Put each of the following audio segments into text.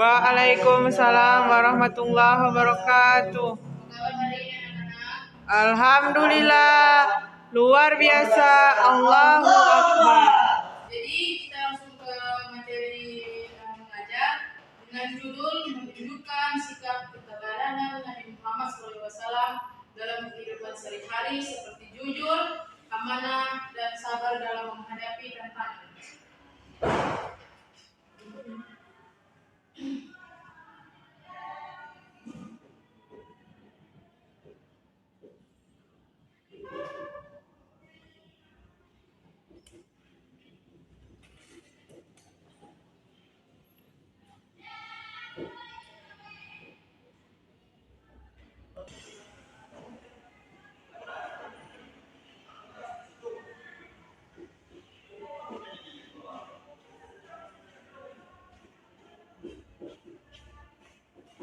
Waalaikumsalam warahmatullahi wabarakatuh. Alhamdulillah, luar biasa. Allahu Akbar. Jadi kita langsung ke materi mengajar dengan judul menunjukkan sikap keteladanan Nabi Muhammad SAW dalam kehidupan sehari-hari seperti jujur, amanah, dan sabar dalam menghadapi tantangan.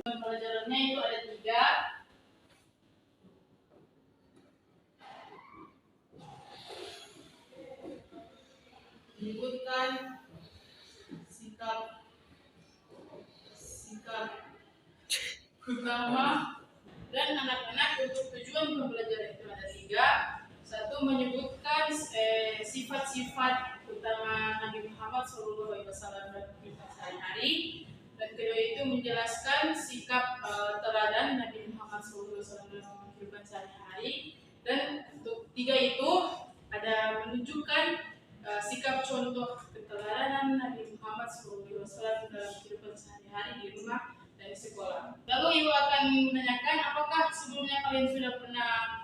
Pelajarannya itu ada 3. Menyebutkan sikap utama dan anak-anak untuk tujuan pembelajaran itu ada 3. 1. Menyebutkan sifat-sifat utama Nabi Muhammad SAW dalam kehidupan sehari-hari. Dan kedua itu menjelaskan sikap teladan Nabi Muhammad SAW dalam kehidupan sehari-hari. Dan untuk 3 itu ada menunjukkan sikap contoh keteladanan Nabi Muhammad SAW dalam kehidupan sehari-hari di rumah dan di sekolah. Lalu ibu akan menanyakan, apakah sebelumnya kalian sudah pernah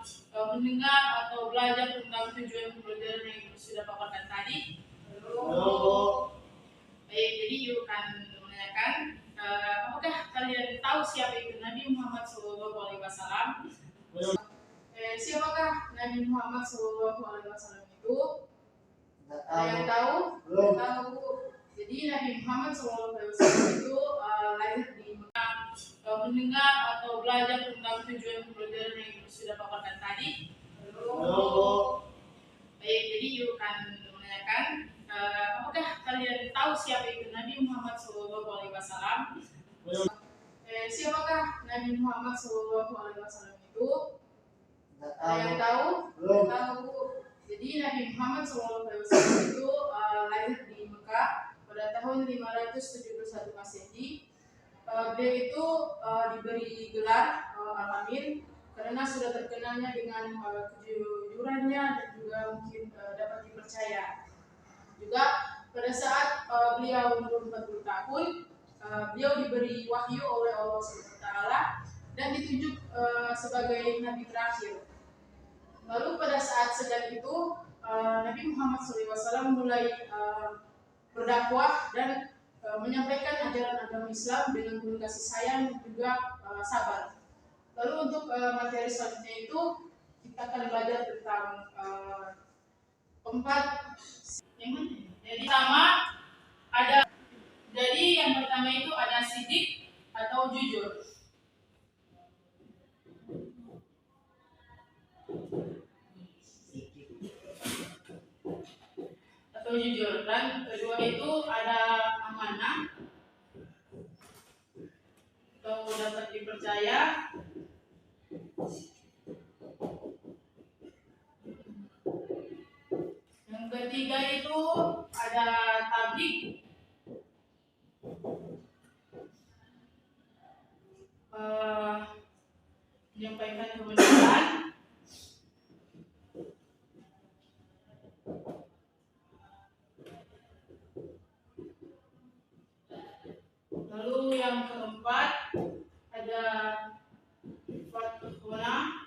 mendengar atau belajar tentang tujuan pembelajaran yang sudah paparkan tadi? Belum. Baik, jadi ibu akan menanyakan, apakah kalian tahu siapa itu Nabi Muhammad SAW? Siapakah Nabi Muhammad SAW itu? Ada yang tahu? Belum tahu. Jadi Nabi Muhammad SAW itu lahir di Mekah. Mendengar atau belajar tentang tujuan pembelajaran yang sudah paparkan tadi? Belum. Baik, jadi ibu akan menanyakan, apakah kalian tahu siapa itu Nabi Muhammad SAW? Siapakah Nabi Muhammad SAW itu? Ada yang tahu? Belum tahu. Jadi Nabi Muhammad SAW itu lahir di Mekah pada tahun 571 Masehi. Beliau itu diberi gelar Al-Amin karena sudah terkenalnya dengan kejujurannya dan juga mungkin dapat dipercaya. Juga pada saat beliau umur 40 tahun, beliau diberi wahyu oleh Allah SWT dan ditunjuk sebagai nabi terakhir. Lalu pada saat sedang itu Nabi Muhammad SAW mulai berdakwah dan menyampaikan ajaran agama Islam dengan penuh kasih sayang dan juga sabar. Lalu untuk materi selanjutnya itu kita akan belajar tentang 4 yang mana? Jadi yang pertama itu ada sidik atau jujur. Dan kedua itu ada amanah atau dapat dipercaya. Yang ketiga itu ada tabligh, menyampaikan kebenaran. Lalu yang keempat ada fathona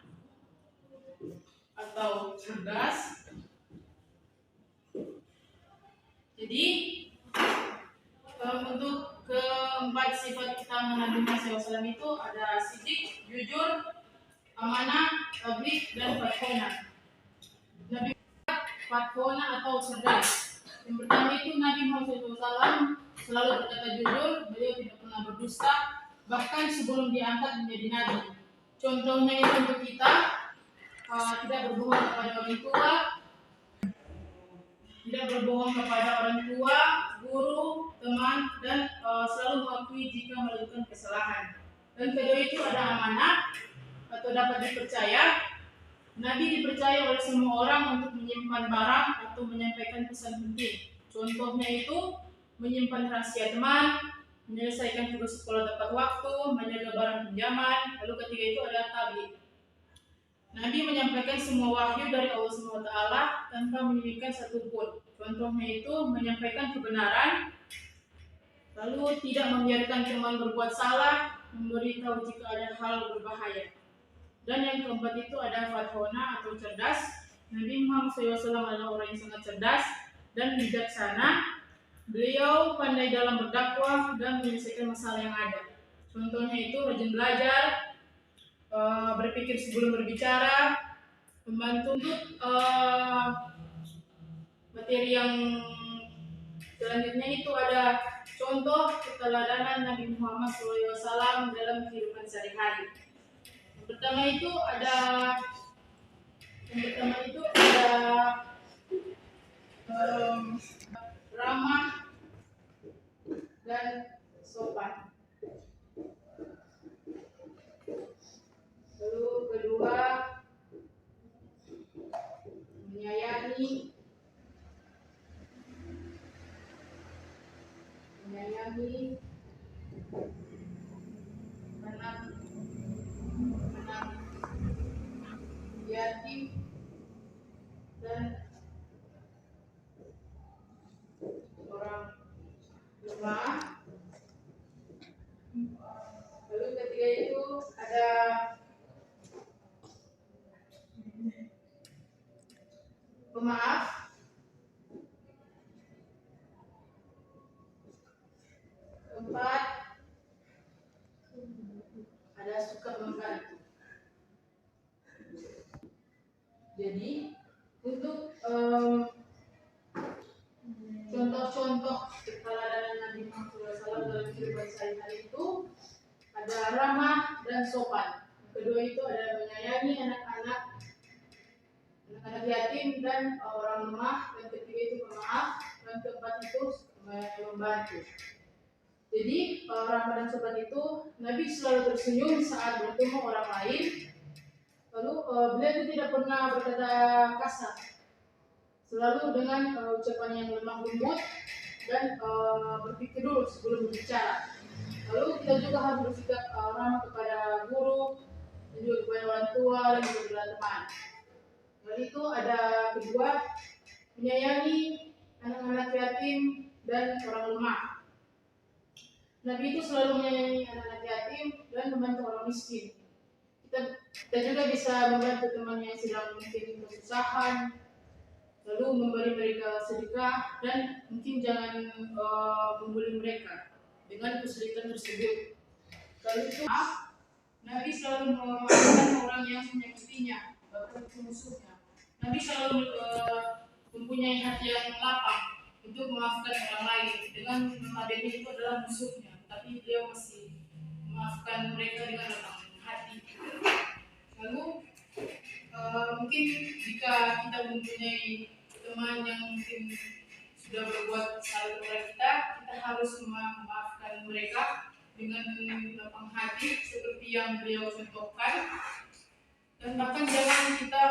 atau cerdas. Jadi untuk keempat sifat utama Nabi Muhammad SAW itu ada sidik, jujur, amanah, tabligh, dan fathona. Nabi fathona atau cerdas. Yang pertama itu Nabi Muhammad SAW selalu berkata jujur, beliau tidak pernah berdusta, bahkan sebelum diangkat menjadi nabi. Contohnya itu untuk kita, tidak berbohong kepada orang tua, guru, teman, dan selalu mengakui jika melakukan kesalahan. Dan kedua itu ada amanah atau dapat dipercaya. Nabi dipercaya oleh semua orang untuk menyimpan barang atau menyampaikan pesan penting. Contohnya itu menyimpan rahasia teman, menyelesaikan tugas sekolah tepat waktu, menjaga barang pinjaman. Lalu ketiga itu ada tabligh. Nabi menyampaikan semua wahyu dari Allah SWT tanpa menyelipkan satupun. Contohnya itu menyampaikan kebenaran, lalu tidak membiarkan teman berbuat salah, memberitahu jika ada hal berbahaya. Dan yang keempat itu ada fathona atau cerdas. Nabi Muhammad SAW adalah orang yang sangat cerdas dan bijaksana. Beliau pandai dalam berdakwah dan menyelesaikan masalah yang ada. Contohnya itu rajin belajar, berpikir sebelum berbicara, membantu untuk materi yang selanjutnya itu ada contoh keteladanan Nabi Muhammad SAW dalam kehidupan sehari-hari. Yang pertama itu ada ramah dan sopan. Lalu kedua menyayangi anak yatim dan orang lemah. Lalu ketiga itu ada pemaaf. Keempat ada suka membantu. Jadi untuk contoh-contoh keteladanan Nabi Muhammad SAW dalam kehidupan sehari-hari itu ada ramah dan sopan. Kedua itu ada menyayangi anak-anak yatim dan orang lemah. Dan ketiga itu pemaaf. Dan keempat itu membantu. Jadi ramah dan sopan itu Nabi selalu tersenyum saat bertemu orang lain. Lalu beliau itu tidak pernah berkata kasar, selalu dengan ucapan yang lemah lembut dan berpikir dulu sebelum berbicara. Lalu kita juga harus bersikap ramah kepada guru, dan juga kepada orang tua dan juga kepada teman. Lalu itu ada kedua, menyayangi anak-anak yatim dan orang lemah. Nabi itu selalu menyayangi anak-anak yatim dan membantu orang miskin. Kita juga bisa membantu teman yang sedang mungkin kesusahan, lalu memberi mereka sedekah, dan mungkin jangan membuli mereka dengan kesulitan tersebut. Lalu itu Nabi selalu memaafkan orang yang menyakitinya, bahkan musuhnya. Nabi selalu mempunyai hati yang lapang untuk memaafkan orang lain, dengan notabene itu adalah musuhnya, tapi beliau masih memaafkan mereka dengan lapang hati. Lalu mungkin jika kita mempunyai teman yang mungkin sudah berbuat salah kepada kita, kita harus memaafkan mereka dengan lapang hati seperti yang beliau contohkan. Dan bahkan jangan kita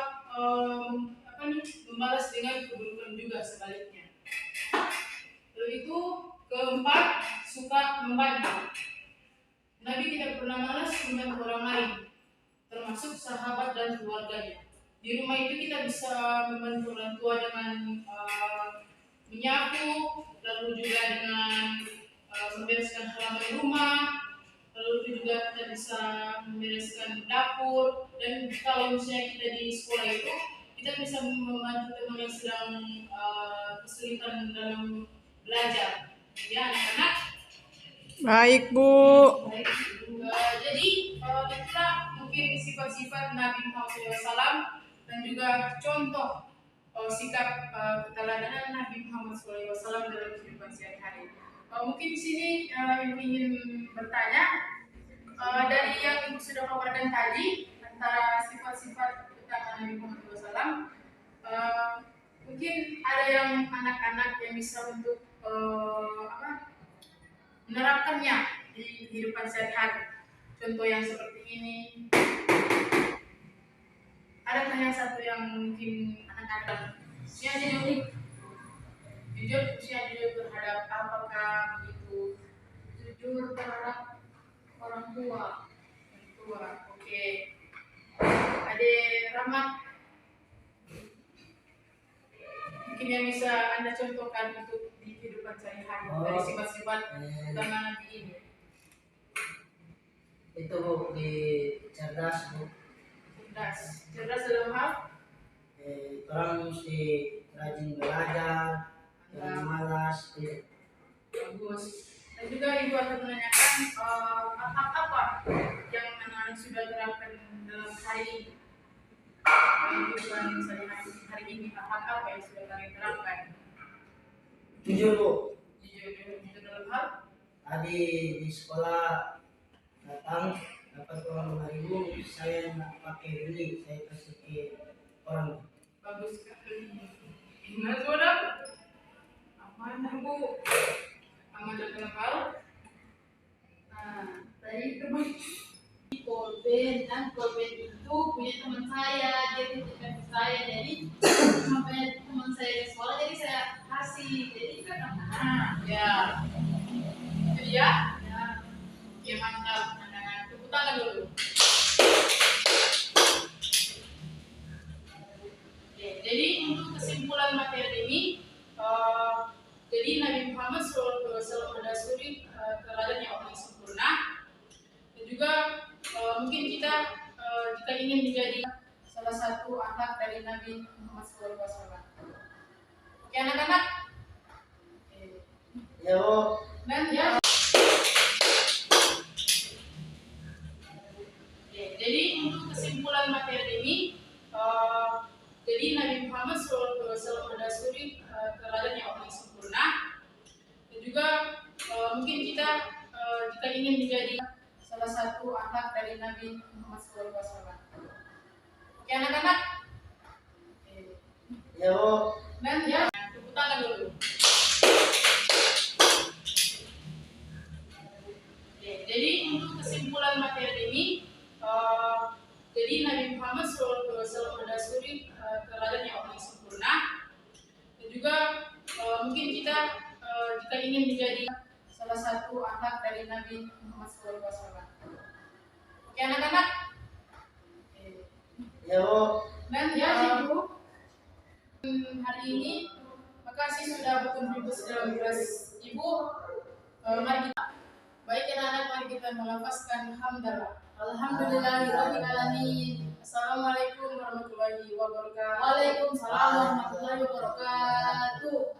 membalas dengan keburukan juga sebaliknya. Lalu itu keempat, suka membantu. Nabi tidak pernah malas membantu orang lain, termasuk sahabat dan keluarganya. Di rumah itu kita bisa membantu orang tua dengan menyapu, lalu juga dengan membereskan halaman rumah, lalu juga kita bisa membereskan dapur. Dan kalau misalnya kita di sekolah itu, kita bisa membantu teman yang sedang kesulitan dalam belajar. Ya, anak-anak. Baik, Bu. Baik. Jadi itulah mungkin sifat-sifat Nabi Muhammad SAW dan juga contoh sikap keteladanan Nabi Muhammad SAW dalam kehidupan sehari-hari. Mungkin di sini yang ingin bertanya dari yang Ibu sudah paparkan tadi antara sifat-sifat utama Nabi Muhammad SAW, mungkin ada yang anak-anak yang bisa untuk menerapkannya di kehidupan sehari-hari. Contoh yang seperti ini. Adakah yang satu yang mungkin anak-anak usia jujur, usia jujur terhadap apakah begitu jujur terhadap orang tua, oke. Ada Rahmat, mungkin yang bisa Anda contohkan untuk di kehidupan sehari-hari dari sifat-sifat utama Nabi ini. Itu Bu, di cerdas Bu. Cerdas dalam hal Orang mesti rajin belajar, jangan malas. bagus. Dan juga Ibu akan menanyakan apa yang anak-anak sudah terapkan dalam hari ini. Kehidupan sehari-hari hari ini, apa yang sudah kalian terapkan? Jujur Bu, Jujur dalam hal tadi di sekolah datang dapat uang 5.000, saya nggak pakai beli, saya kasih ke orang. bagus sekali. Gimana saudara? Amanah Bu. Amanah dalam hal. Nah, tadi teman Korben itu punya teman saya, dia titipkan ke saya, jadi sampai teman saya ke sekolah, jadi saya kasih, jadi kan ya itu dia. Ya mantap, anak-anak tepuk tangan dulu. Jadi untuk kesimpulan materi ini, jadi Nabi Muhammad SAW mendasari teladan yang orang sempurna, dan juga mungkin kita jika ingin menjadi salah satu anak dari Nabi Muhammad SAW. Oke anak-anak. Ya Bu. Dan ya. Jadi untuk kesimpulan materi ini, jadi Nabi Muhammad SAW mendasari teladan yang orang sempurna, dan juga mungkin kita jika ingin menjadi salah satu anak dari Nabi Muhammad SAW. Oke anak-anak. Ya Bu. Dan ya tepuk tangan dulu. Jadi untuk kesimpulan materi ini, jadi Nabi Muhammad SAW mendasari teladan yang orang sempurna, dan juga mungkin kita jika ingin menjadi salah satu anak dari Nabi Muhammad SAW. Oke anak-anak. Ya Bu. Dan ya Ibu, hari ini makasih sudah berkontribusi dalam kelas Ibu. Mari kita baik anak-anak, mari kita melafazkan hamdalah. Alhamdulillahirabbil alamin. Assalamualaikum warahmatullahi wabarakatuh. Waalaikumsalam warahmatullahi wabarakatuh.